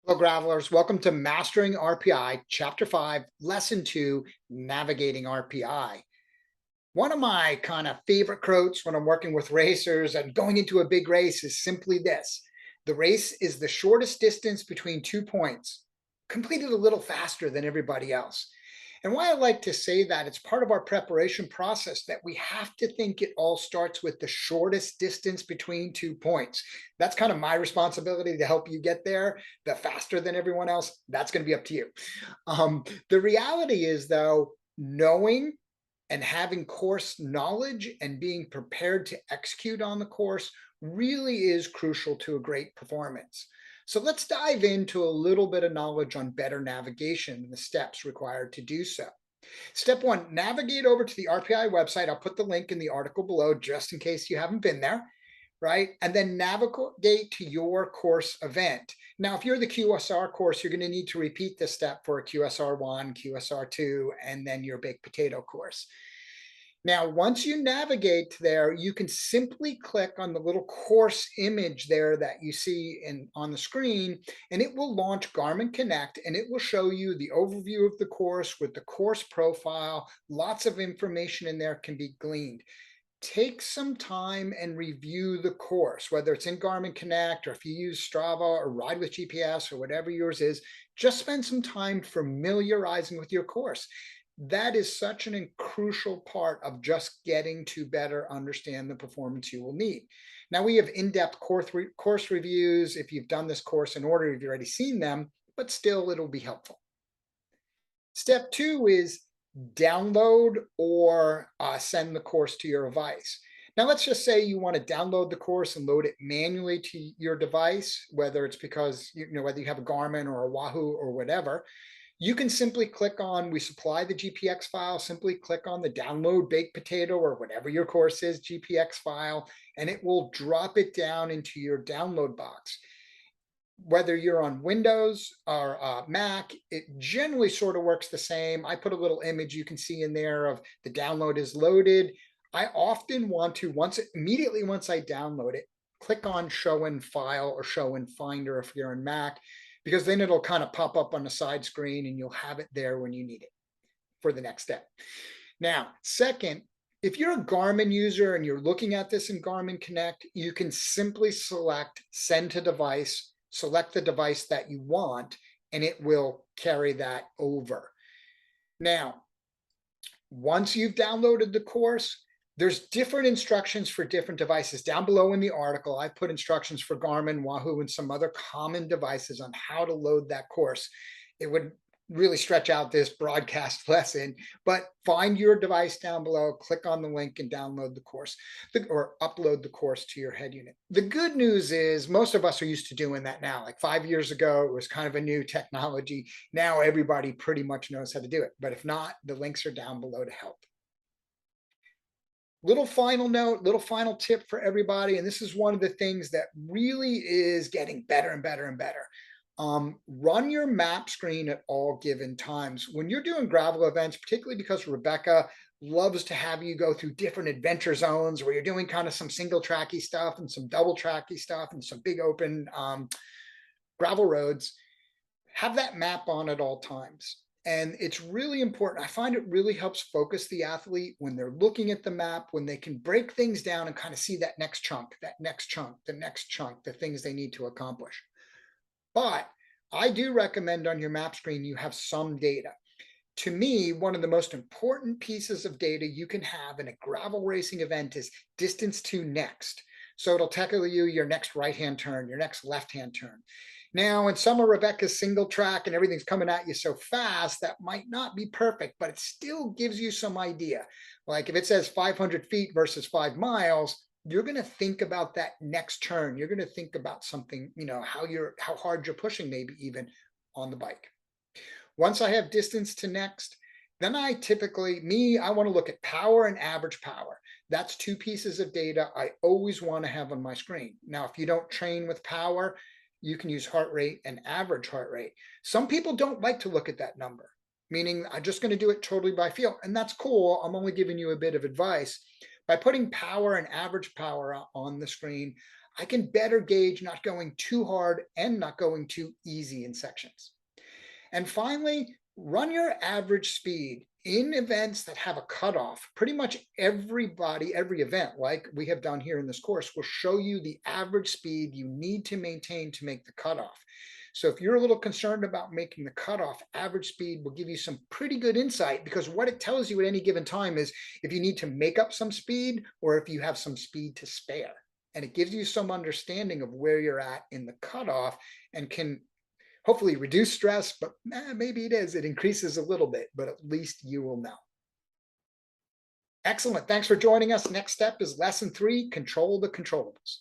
Hello, Gravelers. Welcome to Mastering RPI, Chapter 5, Lesson 2, Navigating RPI. One of my kind of favorite quotes when I'm working with racers and going into a big race is simply this: the race is the shortest distance between 2 points, completed a little faster than everybody else. And why I like to say that, it's part of our preparation process that we have to think it all starts with the shortest distance between 2 points. That's kind of my responsibility to help you get there. The faster than everyone else, that's going to be up to you. The reality is, though, knowing and having course knowledge and being prepared to execute on the course really is crucial to a great performance. So let's dive into a little bit of knowledge on better navigation and the steps required to do so. Step one, navigate over to the RPI website. I'll put the link in the article below just in case you haven't been there, right? And then navigate to your course event. Now, if you're the QSR course, you're going to need to repeat this step for a QSR1, QSR2, and then your baked potato course. Now, once you navigate there, you can simply click on the little course image there that you see on the screen, and it will launch Garmin Connect, and it will show you the overview of the course with the course profile. Lots of information in there can be gleaned. Take some time and review the course, whether it's in Garmin Connect or if you use Strava or Ride with GPS or whatever yours is. Just spend some time familiarizing with your course. That is such an crucial part of just getting to better understand the performance you will need. Now, we have in-depth course reviews. If you've done this course in order, you've already seen them, but still it'll be helpful. Step two is download or send the course to your device. Now, let's just say you want to download the course and load it manually to your device, whether it's because, whether you have a Garmin or a Wahoo or whatever. You can simply click on, we supply the GPX file, simply click on the download baked potato or whatever your course is, GPX file, and it will drop it down into your download box. Whether you're on Windows or Mac, it generally sort of works the same. I put a little image you can see in there of the download is loaded. I often want to, immediately once I download it, click on show in file or show in finder if you're in Mac, because then it'll kind of pop up on the side screen and you'll have it there when you need it for the next step. Now, second, if you're a Garmin user and you're looking at this in Garmin Connect, you can simply select send to device, select the device that you want, and it will carry that over. Now, once you've downloaded the course, there's different instructions for different devices. Down below in the article, I put instructions for Garmin, Wahoo, and some other common devices on how to load that course. It would really stretch out this broadcast lesson, but find your device down below, click on the link and download the course or upload the course to your head unit. The good news is most of us are used to doing that now. Like 5 years ago, it was kind of a new technology. Now everybody pretty much knows how to do it. But if not, the links are down below to help. Little final note, little final tip for everybody. And this is one of the things that really is getting better and better and better. Run your map screen at all given times. When you're doing gravel events, particularly because Rebecca loves to have you go through different adventure zones where you're doing kind of some single tracky stuff and some double tracky stuff and some big open gravel roads, have that map on at all times. And it's really important. I find it really helps focus the athlete when they're looking at the map, when they can break things down and kind of see that next chunk, that next chunk, the next chunk, the things they need to accomplish. But I do recommend on your map screen you have some data. To me, one of the most important pieces of data you can have in a gravel racing event is distance to next. So it'll tell you your next right-hand turn, your next left-hand turn. Now, in some of Rebecca's single track and everything's coming at you so fast, that might not be perfect, but it still gives you some idea. Like if it says 500 feet versus 5 miles, you're going to think about that next turn. You're going to think about something, how hard you're pushing, maybe even on the bike. Once I have distance to next, then I want to look at power and average power. That's two pieces of data I always want to have on my screen. Now, if you don't train with power, you can use heart rate and average heart rate. Some people don't like to look at that number, meaning I'm just going to do it totally by feel. And that's cool. I'm only giving you a bit of advice. By putting power and average power on the screen, I can better gauge not going too hard and not going too easy in sections. And finally, run your average speed in events that have a cutoff. Pretty much everybody, every event, like we have done here in this course, will show you the average speed you need to maintain to make the cutoff. So if you're a little concerned about making the cutoff, average speed will give you some pretty good insight, because what it tells you at any given time is if you need to make up some speed or if you have some speed to spare. And it gives you some understanding of where you're at in the cutoff and can hopefully reduce stress, but maybe it increases a little bit, but at least you will know. Excellent. Thanks for joining us. Next step is lesson 3, control the controllables.